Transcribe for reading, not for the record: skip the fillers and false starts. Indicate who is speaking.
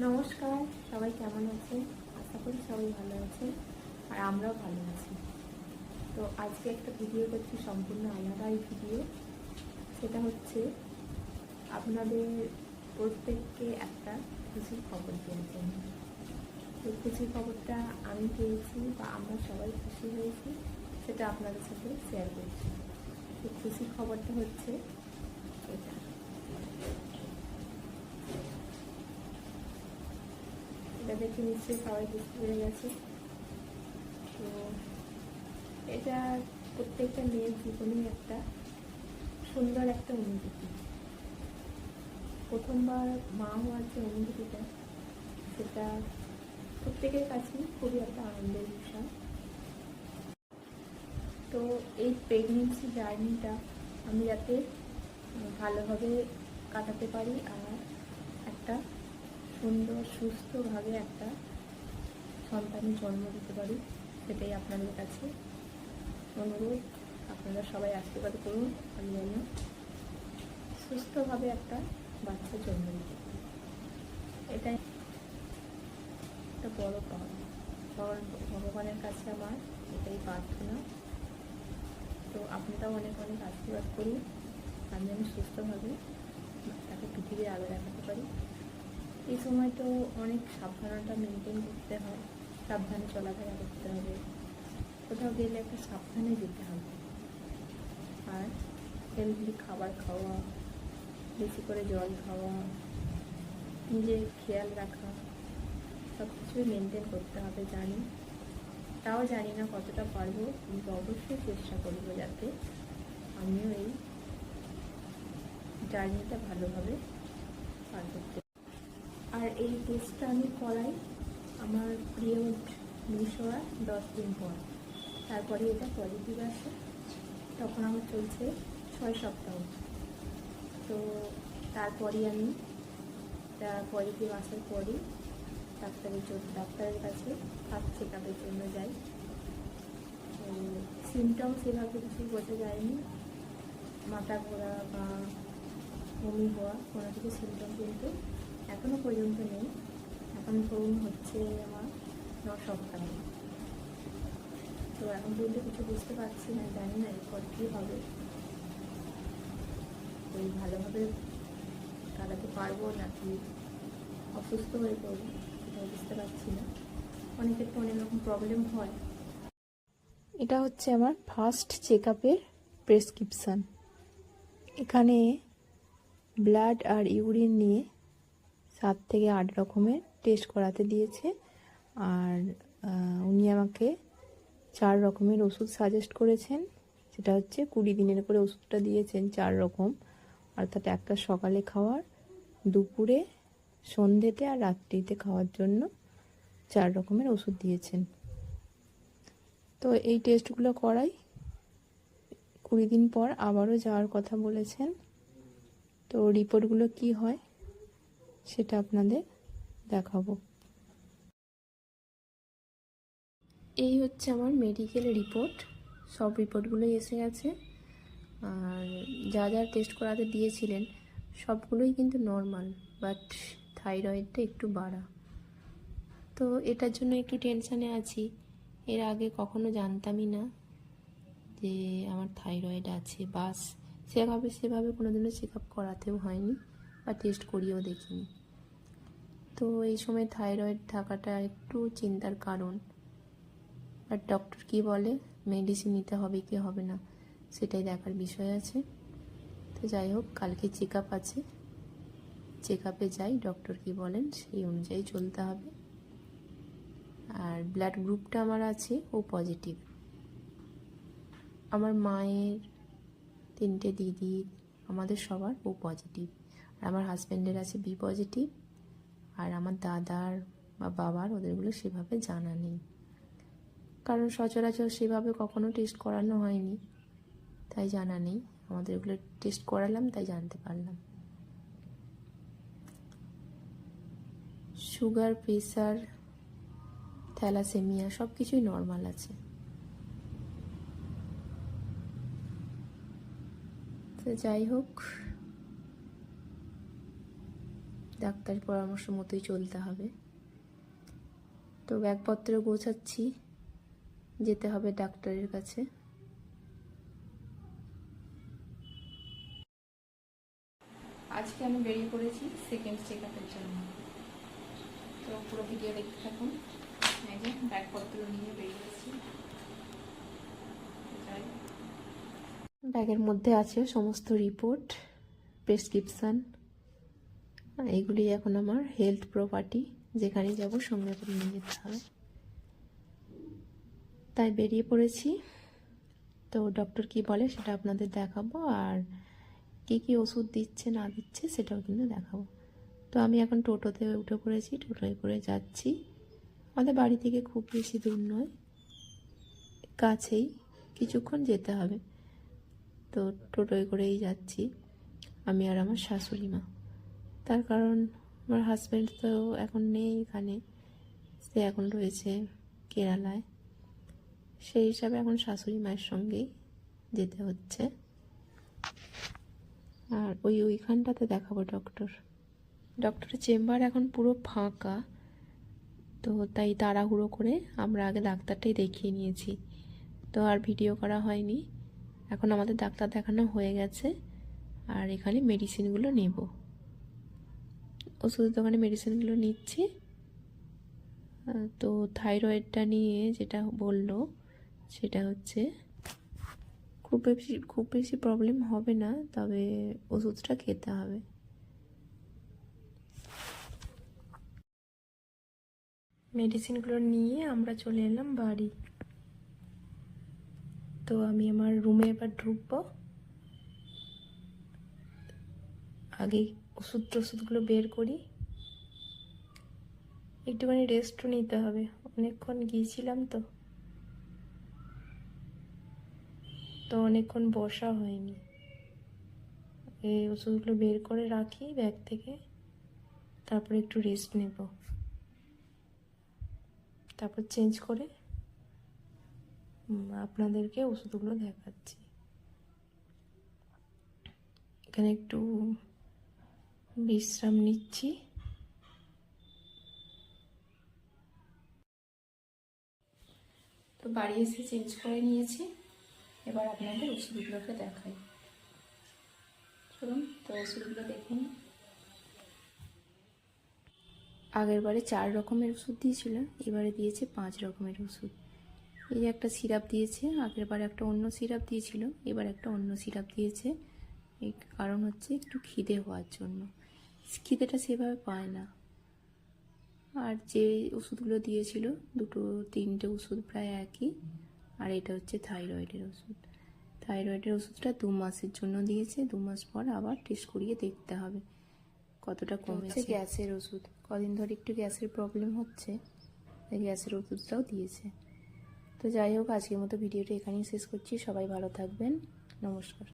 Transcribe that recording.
Speaker 1: নমস্কার, সবাই কেমন আছেন? আশা করি সবাই ভালো আছেন আর আমরাও ভালো আছি। তো আজকে একটা ভিডিও করছি, সম্পূর্ণ আলাদা এই ভিডিও। সেটা হচ্ছে আপনাদের প্রত্যেককে একটা খুশির খবর দেওয়ার জন্য। এই খুশির খবরটা আমি পেয়েছি বা আমরা সবাই খুশি হয়েছি, সেটা আপনাদের সাথে শেয়ার করছি। এই খুশির খবরটা হচ্ছে এটা। এটা দেখে নিশ্চয়ই সবাই বুঝতে পেরে গেছে। তো এটা প্রত্যেকটা মেয়ের জীবনে একটা সুন্দর একটা অনুভূতি। প্রথমবার মা হওয়ার যে অনুভূতিটা, সেটা প্রত্যেকের কাছেই খুবই একটা আনন্দের বিষয়। তো এই প্রেগনেন্সি জার্নিটা আমি যাতে ভালোভাবে কাটাতে পারি আর একটা সুন্দর সুস্থভাবে একটা সন্তানের জন্ম দিতে পারি, সেটাই আপনাদের কাছে অনুরোধ। আপনারা সবাই আশীর্বাদ করুন আমি যেন সুস্থভাবে একটা বাচ্চা জন্ম দিতে পারি। এটাই একটা বড় পাওয়া। ভগবানের কাছে আমার এটাই প্রার্থনা। তো আপনারাও অনেক অনেক আশীর্বাদ করুন আমি যেন সুস্থভাবে তাকে পৃথিবীর আলো দেখাতে পারি। এই সময় তো অনেক সাবধানতা মেনটেন করতে হয়, সাবধানে চলাফেরা করতে হবে, কোথাও গেলে একটা সাবধানে যেতে হবে, আর হেলদি খাবার খাওয়া, বেশি করে জল খাওয়া, নিজের খেয়াল রাখা, সব কিছুই মেনটেন করতে হবে জানি। তাও জানি না কতটা পারবো, কিন্তু অবশ্যই চেষ্টা করবো যাতে আমিও এই জার্নিটা ভালোভাবে পার করতে। আর এই টেস্টটা আমি করাই আমার পিরিয়ড মিস হওয়ার 10 দিন পর। তারপরে এটা পজিটিভ আসে, তখন আমার চলছে 6 সপ্তাহ। তো তারপরে আমি পজিটিভ আসার পরই ডাক্তারের কাছে ফার্স্ট চেক আপের জন্য যাই। সিমটম সেভাবে কিছু বোঝা যায়নি, মাথা ঘোরা বা বমি হওয়া কোনো কিছু সিমটম কিন্তু এখনও পর্যন্ত নেই। এখন ধরুন হচ্ছে আমার 9 সপ্তাহ। তো এখন পর্যন্ত কিছু বুঝতে পারছি না, জানি না এরপর কী হবে। ওই ভালোভাবে কাটাতে পারবো নাকি অসুস্থ হয়ে পড়বো সেটা বুঝতে পারছি না। অনেকের তো অনেক রকম প্রবলেম হয়। এটা হচ্ছে আমার ফার্স্ট চেক আপের প্রেসক্রিপশান। এখানে ব্লাড আর ইউরিন নিয়ে 7 থেকে 8 রকমের টেস্ট করাতে দিয়েছে। আর উনি আমাকে 4 রকমের ওষুধ সাজেস্ট করেছেন। সেটা হচ্ছে 20 দিনের করে ওষুধটা দিয়েছেন 4 রকম, অর্থাৎ একটা সকালে খাওয়ার, দুপুরে, সন্ধ্যেতে আর রাত্রিতে খাওয়ার জন্য 4 রকমের ওষুধ দিয়েছেন। তো এই টেস্টগুলো করাই 20 দিন পর আবারও যাওয়ার কথা বলেছেন। তো রিপোর্টগুলো কি হয় সেটা আপনাদের দেখাবো। এই হচ্ছে আমার মেডিকেল রিপোর্ট। সব রিপোর্টগুলোই এসে গেছে। আর যা যা টেস্ট করাতে দিয়েছিলেন সবগুলোই কিন্তু নর্মাল, বাট থাইরয়েডটা একটু বাড়া। তো এটার জন্য একটু টেনশানে আছি। এর আগে কখনো জানতামই না যে আমার থাইরয়েড আছে, বাস সেভাবে কোনোদিনও চেক আপ করাতেও হয়নি বা টেস্ট করিয়েও দেখিনি। তো এই সময় থাইরয়েড থাকাটা একটু চিন্তার কারণ। আর ডক্টর কি বলে, মেডিসিন নিতে হবে কি হবে না সেটাই দেখার বিষয় আছে। তো যাই হোক, কালকে চেক আপ আছে, চেক আপে যাই, ডক্টর কি বলেন সেই অনুযায়ী চলতে হবে। আর ব্লাড গ্রুপটা আমার আছে ও পজিটিভ। আমার মায়ের, 3টে দিদির, আমাদের সবার ও পজিটিভ। আর আমার হাজব্যান্ডের আছে বি পজিটিভ। আর আমার দাদার বা বাবার ওদেরগুলো সেভাবে জানা নেই, কারণ সচরাচর সেভাবে কখনো টেস্ট করানো হয়নি, তাই জানা নেই। আমাদের এগুলো টেস্ট করালাম তাই জানতে পারলাম। সুগার, প্রেসার, থ্যালাসেমিয়া সব কিছুই নর্মাল আছে। তো যাই হোক, ডাক্তারের পরামর্শ মতোই চলতে হবে। তো ব্যাগপত্র গোছাচ্ছি, যেতে হবে ডাক্তারের কাছে। আজকে আমি বেরিয়ে পড়েছি সেকেন্ড চেক আপের জন্য। তো পুরো ভিডিও দেখতে থাকুন। এই যে ব্যাগপত্র নিয়ে বেরিয়েছি। ব্যাগের মধ্যে আছে সমস্ত রিপোর্ট, প্রেসক্রিপশান। এইগুলি এখন আমার হেলথ প্রপার্টি, যেখানে যাব সঙ্গে করে নিয়ে যেতে হবে। তাই বেরিয়ে পড়েছি। তো ডক্টর কি বলে সেটা আপনাদের দেখাবো, আর কি কি ওষুধ দিচ্ছে না দিচ্ছে সেটাও কিন্তু দেখাবো। তো আমি এখন টোটোতে উঠে পড়েছি, টোটোয় করে যাচ্ছি। আমাদের বাড়ি থেকে খুব বেশি দূর নয়, কাছেই, কিছুক্ষণ যেতে হবে। তো টোটোয় করেই যাচ্ছি আমি আর আমার শাশুড়ি মা। তার কারণ আমার হাজব্যান্ড তো এখন নেই এখানে, সে এখন রয়েছে কেরালায়। সেই হিসাবে এখন শাশুড়ি মায়ের সঙ্গেই যেতে হচ্ছে। আর ওইখানটাতে দেখাবো ডক্টরের চেম্বার এখন পুরো ফাঁকা। তো তাই তাড়াহুড়ো করে আমরা আগে ডাক্তারটাই দেখিয়ে নিয়েছি, তো আর ভিডিও করা হয়নি। এখন আমাদের ডাক্তার দেখানো হয়ে গেছে, আর এখানে মেডিসিনগুলো নেব। ওষুধের দোকানে মেডিসিনগুলো নিচ্ছি। তো থাইরয়েডটা নিয়ে যেটা বললো সেটা হচ্ছে খুব বেশি প্রবলেম হবে না, তবে ওষুধটা খেতে হবে। মেডিসিনগুলো নিয়ে আমরা চলে এলাম বাড়ি। তো আমি আমার রুমে এবার ঢুকবো। আগে ওষুধগুলো বের করি, একটুখানি রেস্টও নিতে হবে, অনেকক্ষণ গিয়েছিলাম তো অনেকক্ষণ বসা হয়নি। এই ওষুধগুলো বের করে রাখি ব্যাগ থেকে, তারপরে একটু রেস্ট নেব, তারপর চেঞ্জ করে আপনাদেরকে ওষুধগুলো দেখাচ্ছি। এখানে একটু বিশ্রাম নিচ্ছি। তো বাড়ি এসে চেঞ্জ করে নিয়েছি, এবার আপনাদের ওষুধগুলোকে দেখাই। চলুন তো ওষুধগুলো দেখে নিই। আগের বারে 4 রকমের ওষুধ দিয়েছিল, এবারে দিয়েছে 5 রকমের ওষুধ। এই একটা সিরাপ দিয়েছে, আগের বার একটা অন্য সিরাপ দিয়েছিল, এবার একটা অন্য সিরাপ দিয়েছে। এই কারণ হচ্ছে একটু খিদে হওয়ার জন্য, খিদেটা সেভাবে পায় না। আর যে ওষুধগুলো দিয়েছিল 2-3টে ওষুধ প্রায় একই। আর এটা হচ্ছে থাইরয়েডের ওষুধ। থাইরয়েডের ওষুধটা 2 মাসের জন্য দিয়েছে, 2 মাস পর আবার টেস্ট করিয়ে দেখতে হবে কতটা কমেছে। গ্যাসের ওষুধ, কদিন ধরে একটু গ্যাসের প্রবলেম হচ্ছে, তাই গ্যাসের ওষুধটাও দিয়েছে। তো যাই হোক, আজকের মতো ভিডিওটা এখানেই শেষ করছি। সবাই ভালো থাকবেন, নমস্কার।